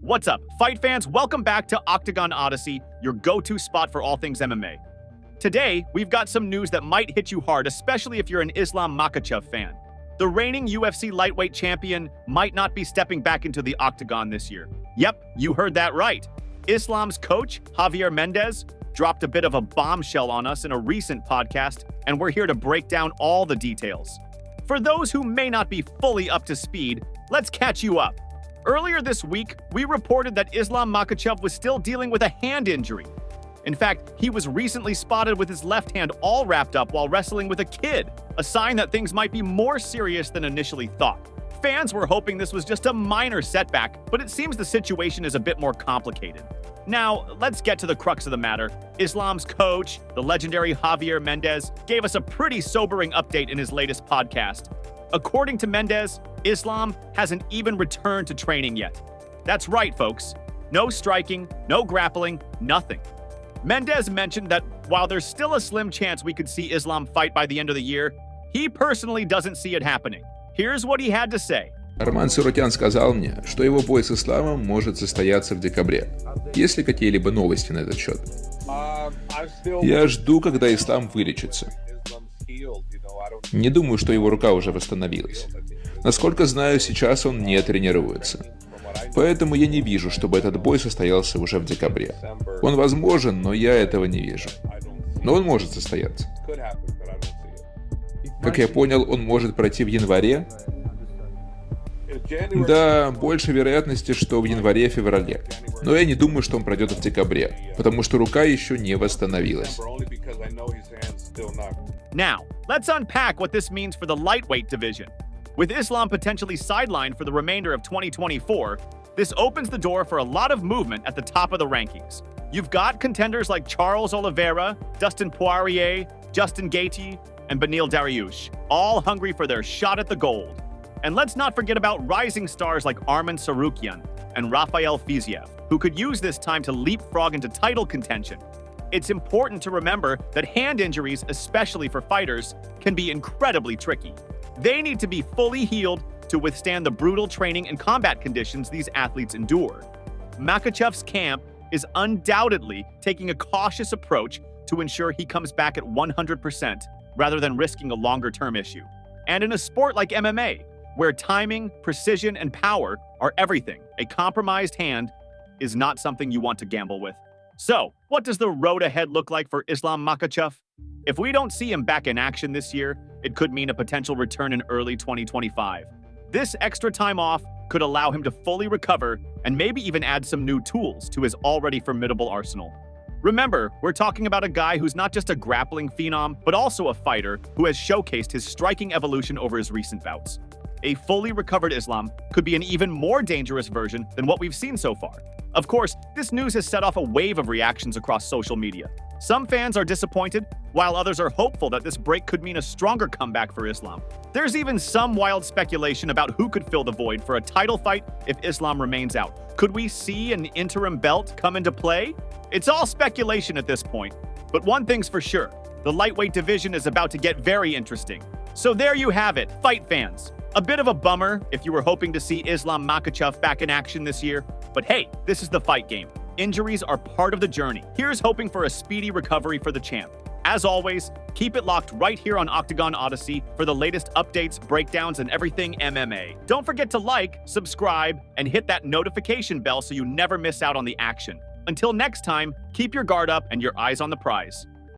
What's up, fight fans? Welcome back to Octagon Odyssey, your go-to spot for all things MMA. Today, we've got some news that might hit you hard, especially if you're an Islam Makhachev fan. The reigning UFC lightweight champion might not be stepping back into the Octagon this year. Yep, you heard that right. Islam's coach, Javier Mendez, dropped a bit of a bombshell on us in a recent podcast, and we're here to break down all the details. For those who may not be fully up to speed, let's catch you up. Earlier this week, we reported that Islam Makhachev was still dealing with a hand injury. In fact, he was recently spotted with his left hand all wrapped up while wrestling with a kid, a sign that things might be more serious than initially thought. Fans were hoping this was just a minor setback, but it seems the situation is a bit more complicated. Now, let's get to the crux of the matter. Islam's coach, the legendary Javier Mendez, gave us a pretty sobering update in his latest podcast. According to Mendez, Islam hasn't even returned to training yet. That's right, folks. No striking, no grappling, nothing. Mendez mentioned that while there's still a slim chance we could see Islam fight by the end of the year, he personally doesn't see it happening. Here's what he had to say. Арман Tsarukyan сказал мне, что его бой с Исламом может состояться в декабре. Есть ли какие-либо новости на этот счет? Я жду, когда Ислам вылечится. Не думаю, что его рука уже восстановилась. Насколько знаю, сейчас он не тренируется. Поэтому я не вижу, чтобы этот бой состоялся уже в декабре. Он возможен, но я этого не вижу. Но он может состояться. Как я понял, он может пройти в январе? Да, больше вероятности, что в январе-феврале. Но я не думаю, что он пройдет в декабре, потому что рука еще не восстановилась. Now, let's unpack what this means for the lightweight division. With Islam potentially sidelined for the remainder of 2024, this opens the door for a lot of movement at the top of the rankings. You've got contenders like Charles Oliveira, Dustin Poirier, Justin Gaethje, and Beneil Dariush, all hungry for their shot at the gold. And let's not forget about rising stars like Arman Tsarukyan and Rafael Fiziev, who could use this time to leapfrog into title contention. It's important to remember that hand injuries, especially for fighters, can be incredibly tricky. They need to be fully healed to withstand the brutal training and combat conditions these athletes endure. Makhachev's camp is undoubtedly taking a cautious approach to ensure he comes back at 100% rather than risking a longer-term issue. And in a sport like MMA, where timing, precision, and power are everything, a compromised hand is not something you want to gamble with. So, what does the road ahead look like for Islam Makhachev? If we don't see him back in action this year, it could mean a potential return in early 2025. This extra time off could allow him to fully recover and maybe even add some new tools to his already formidable arsenal. Remember, we're talking about a guy who's not just a grappling phenom, but also a fighter who has showcased his striking evolution over his recent bouts. A fully recovered Islam could be an even more dangerous version than what we've seen so far. Of course, this news has set off a wave of reactions across social media. Some fans are disappointed, while others are hopeful that this break could mean a stronger comeback for Islam. There's even some wild speculation about who could fill the void for a title fight if Islam remains out. Could we see an interim belt come into play? It's all speculation at this point, but one thing's for sure, the lightweight division is about to get very interesting. So there you have it, fight fans. A bit of a bummer if you were hoping to see Islam Makhachev back in action this year, but hey, this is the fight game. Injuries are part of the journey. Here's hoping for a speedy recovery for the champ. As always, keep it locked right here on Octagon Odyssey for the latest updates, breakdowns, and everything MMA. Don't forget to like, subscribe, and hit that notification bell so you never miss out on the action. Until next time, keep your guard up and your eyes on the prize.